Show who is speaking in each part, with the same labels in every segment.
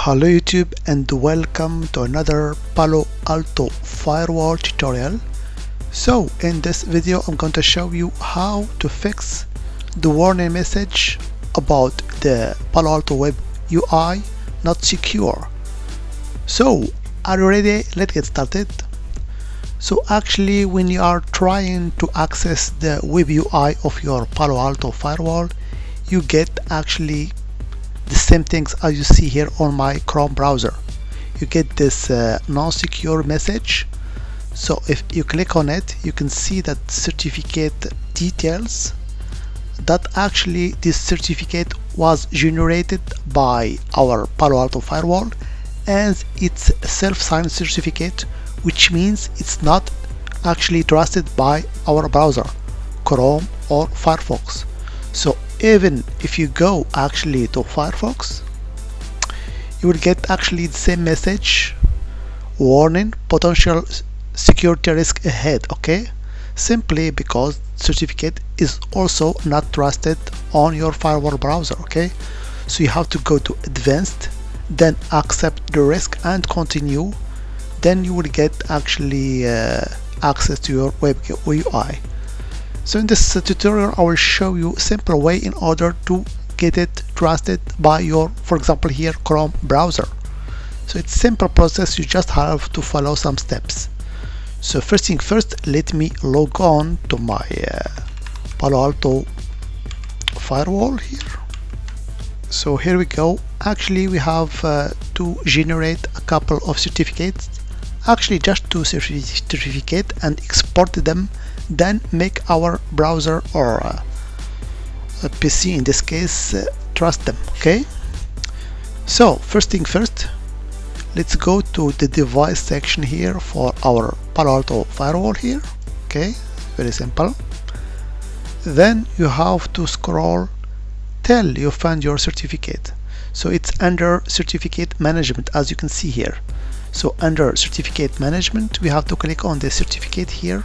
Speaker 1: Hello YouTube and welcome to another Palo Alto Firewall tutorial. So in this video I'm going to show you how to fix the warning message about the Palo Alto web UI not secure. So are you ready? Let's get started. So actually when you are trying to access the web UI of your Palo Alto Firewall, you get actually the same things as you see here on my Chrome browser. You get this non-secure message. So if you click on it, you can see that certificate details, that actually this certificate was generated by our Palo Alto Firewall, and it's a self-signed certificate, which means it's not actually trusted by our browser, Chrome or Firefox. So even if you go actually to Firefox, you will get actually the same message: warning, potential security risk ahead. Okay, simply because certificate is also not trusted on your firewall browser. Okay, so you have to go to advanced, then accept the risk and continue. Then you will get actually access to your web UI. So in this tutorial I will show you a simple way in order to get it trusted by your, for example here, Chrome browser. So it's a simple process, you just have to follow some steps. So first thing first, let me log on to my Palo Alto Firewall here. So here we go. Actually we have to generate a couple of certificates, actually just two certificates, and export them, then make our browser or a PC in this case trust them. Okay, so first thing first, let's go to the device section here for our Palo Alto Firewall here. Okay, very simple. Then you have to scroll till you find your certificate. So it's under certificate management, as you can see here. So under certificate management we have to click on the certificate here,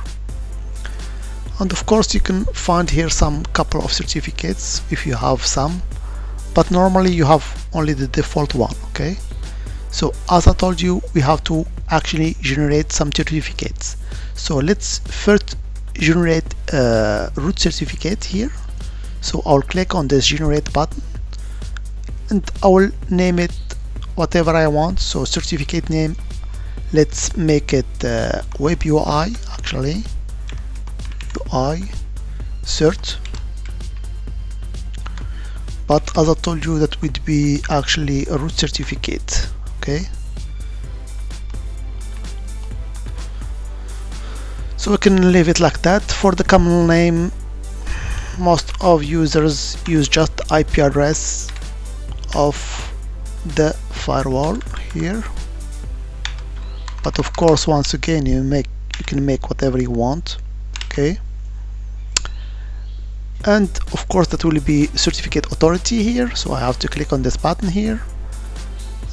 Speaker 1: and of course you can find here some couple of certificates if you have some, but normally you have only the default one. Okay, so as I told you, we have to actually generate some certificates. So let's first generate a root certificate here. So I'll click on this generate button and I will name it whatever I want. So certificate name, let's make it web UI, actually UI cert, but as I told you, that would be actually a root certificate. Okay, so we can leave it like that. For the common name, most of users use just the IP address of the firewall here, but of course once again you can make whatever you want. Okay, and of course that will be certificate authority here, so I have to click on this button here,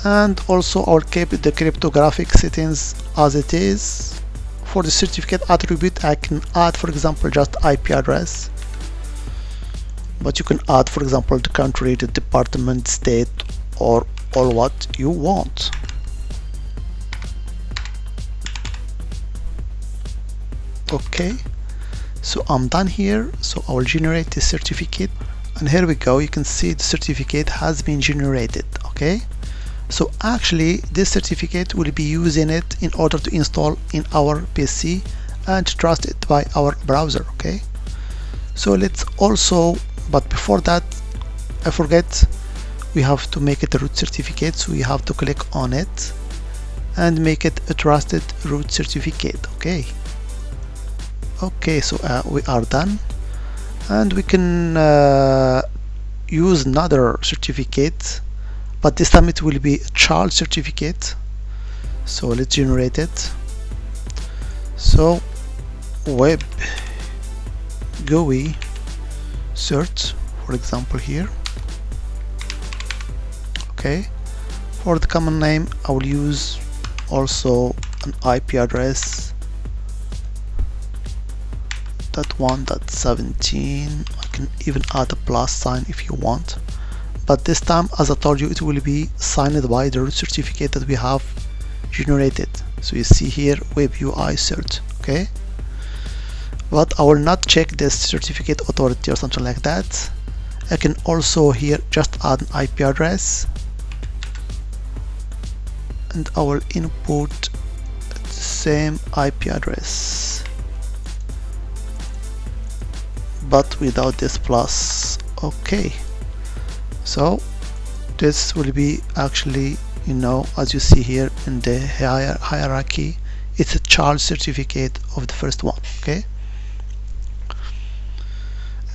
Speaker 1: and also I'll keep the cryptographic settings as it is. For the certificate attribute I can add, for example, just IP address, but you can add, for example, the country, the department, state, or all what you want. Okay, so I'm done here. So I will generate the certificate, and here we go. You can see the certificate has been generated. Okay, so actually this certificate will be using it in order to install in our PC and trust it by our browser. Okay, so let's also, but before that I forget, we have to make it a root certificate, so we have to click on it and make it a trusted root certificate. Okay, so we are done, and we can use another certificate, but this time it will be a child certificate. So let's generate it. So web GUI cert, for example here. Okay, for the common name I will use also an IP address .1.17. I can even add a plus sign if you want, but this time, as I told you, it will be signed by the root certificate that we have generated. So you see here web UI cert, okay? But I will not check this certificate authority or something like that. I can also here just add an IP address, and I will input the same IP address but without this plus. Okay, so this will be actually, you know, as you see here in the hierarchy, it's a child certificate of the first one. Okay,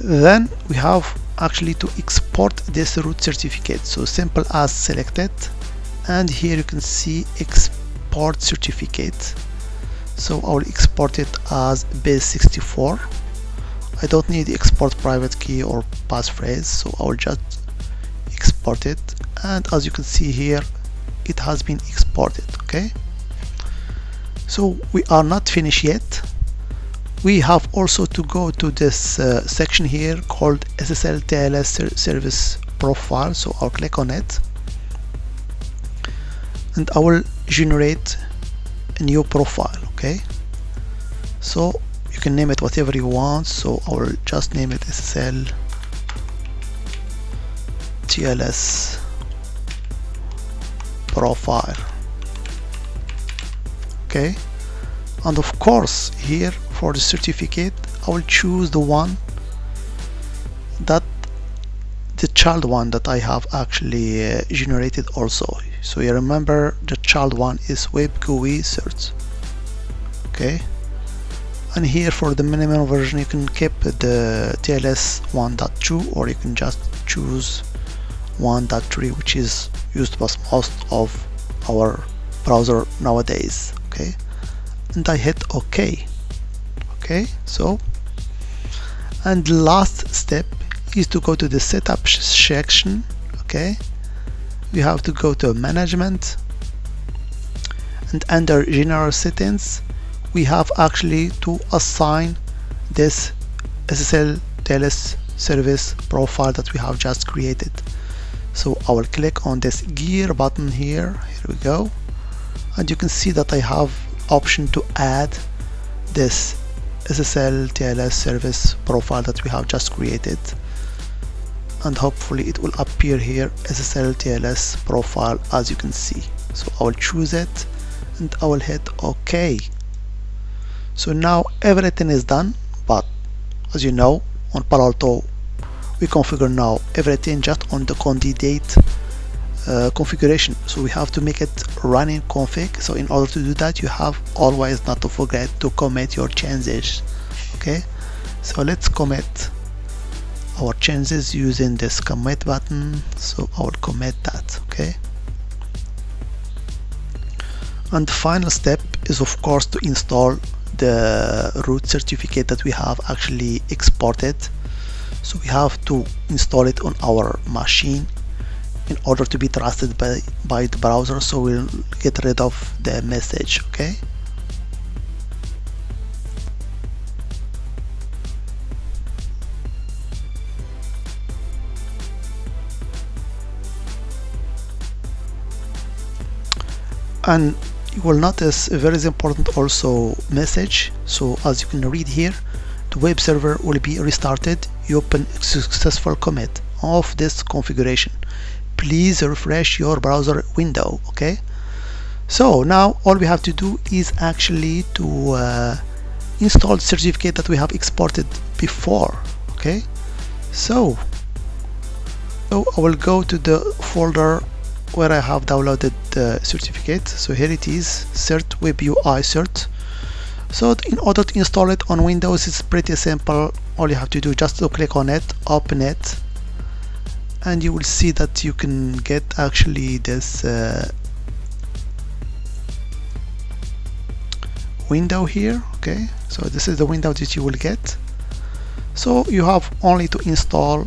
Speaker 1: then we have actually to export this root certificate. So simple as select it, and here you can see export certificate. So I will export it as base64. I don't need the export private key or passphrase, so I will just export it, and as you can see here, it has been exported. Okay, so we are not finished yet. We have also to go to this section here called SSL TLS service profile. So I'll click on it, and I will generate a new profile. Okay, so you can name it whatever you want. So I will just name it SSL TLS profile. Okay, and of course here for the certificate I will choose the one that the child one that I have actually generated also. So you remember the child one is web GUI cert. Okay, and here for the minimum version you can keep the TLS 1.2, or you can just choose 1.3, which is used by most of our browser nowadays. Okay, and I hit OK. Okay, so, and the last step is to go to the setup section. Okay, you have to go to management, and under general settings we have actually to assign this SSL TLS service profile that we have just created. So I will click on this gear button here. Here we go, and you can see that I have option to add this SSL TLS service profile that we have just created, and hopefully it will appear here, SSL TLS profile, as you can see. So I will choose it and I will hit OK. So now everything is done, but as you know, on Palo Alto we configure now everything just on the candidate configuration. So we have to make it running config. So in order to do that, you have always not to forget to commit your changes. Okay, so let's commit our changes using this commit button. So I will commit that. Okay, and the final step is of course to install the root certificate that we have actually exported. So we have to install it on our machine in order to be trusted by the browser, so we'll get rid of the message. Okay, and you will notice a very important also message. So as you can read here, the web server will be restarted. You open a successful commit of this configuration. Please refresh your browser window. Okay, so now all we have to do is actually to install the certificate that we have exported before. Okay, so I will go to the folder where I have downloaded the certificate. So here it is, cert web UI cert. So in order to install it on Windows, it's pretty simple. All you have to do just to click on it, open it, and you will see that you can get actually this window here. Okay, so this is the window that you will get. So you have only to install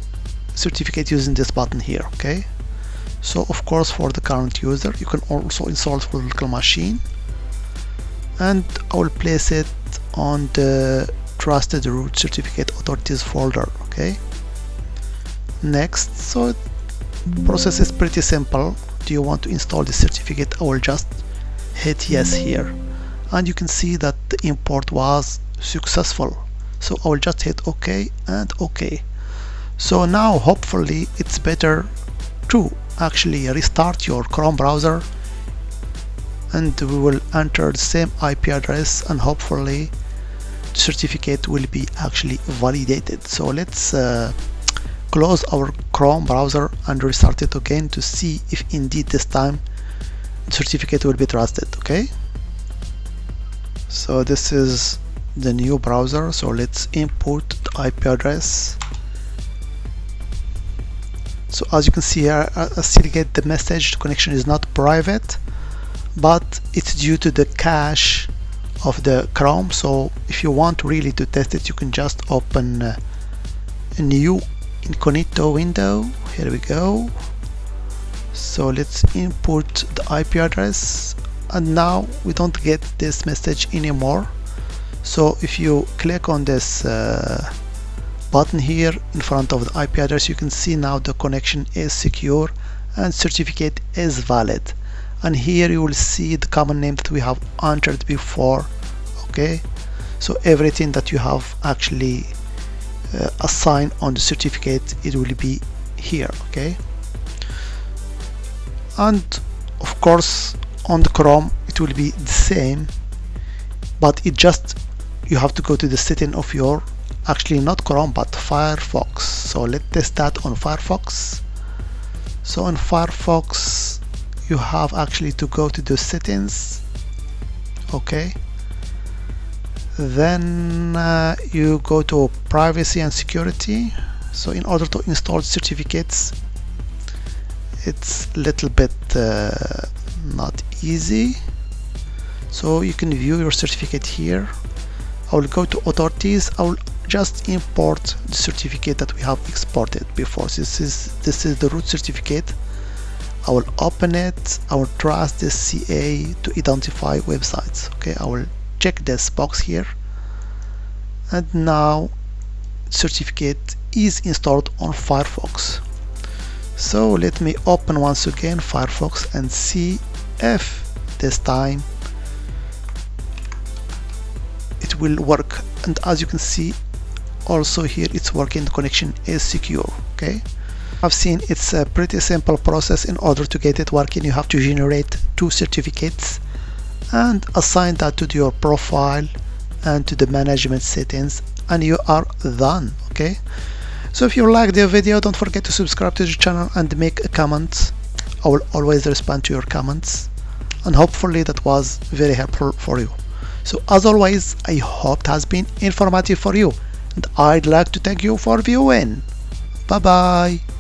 Speaker 1: certificate using this button here. Okay, so of course for the current user you can also install it for the local machine, and I will place it on the trusted root certificate authorities folder. Okay, next, so Process is pretty simple. Do you want to install the certificate? I will just hit yes here, and you can see that the import was successful. So I will just hit OK and OK. So now hopefully it's better to actually restart your Chrome browser, and we will enter the same IP address, and hopefully the certificate will be actually validated. So let's close our Chrome browser and restart it again to see if indeed this time the certificate will be trusted. Okay, so this is the new browser, so let's input the IP address. So as you can see here, I still get the message the connection is not private, but it's due to the cache of the Chrome. So if you want really to test it, you can just open a new incognito window. Here we go. So let's input the IP address, and now we don't get this message anymore. So if you click on this button here in front of the IP address, you can see now the connection is secure and certificate is valid. And here you will see the common name that we have entered before. Okay, so everything that you have actually assigned on the certificate, it will be here. Okay, and of course on the Chrome it will be the same, but it just, you have to go to the setting of your, actually not Chrome but Firefox. So let's test that on Firefox. So on Firefox you have actually to go to the settings. Okay, then you go to privacy and security. So in order to install certificates, it's a little bit not easy. So you can view your certificate here. I will go to authorities. I will just import the certificate that we have exported before. This is the root certificate. I will open it. I will trust this CA to identify websites. Okay, I will check this box here, and now certificate is installed on Firefox. So let me open once again Firefox and see if this time it will work. And as you can see also here, it's working, the connection is secure. Okay, I've seen it's a pretty simple process. In order to get it working, you have to generate 2 certificates and assign that to your profile and to the management settings, and you are done. Okay, so if you like the video, don't forget to subscribe to the channel and make a comment. I will always respond to your comments, and hopefully that was very helpful for you. So as always, I hope it has been informative for you, and I'd like to thank you for viewing. Bye bye.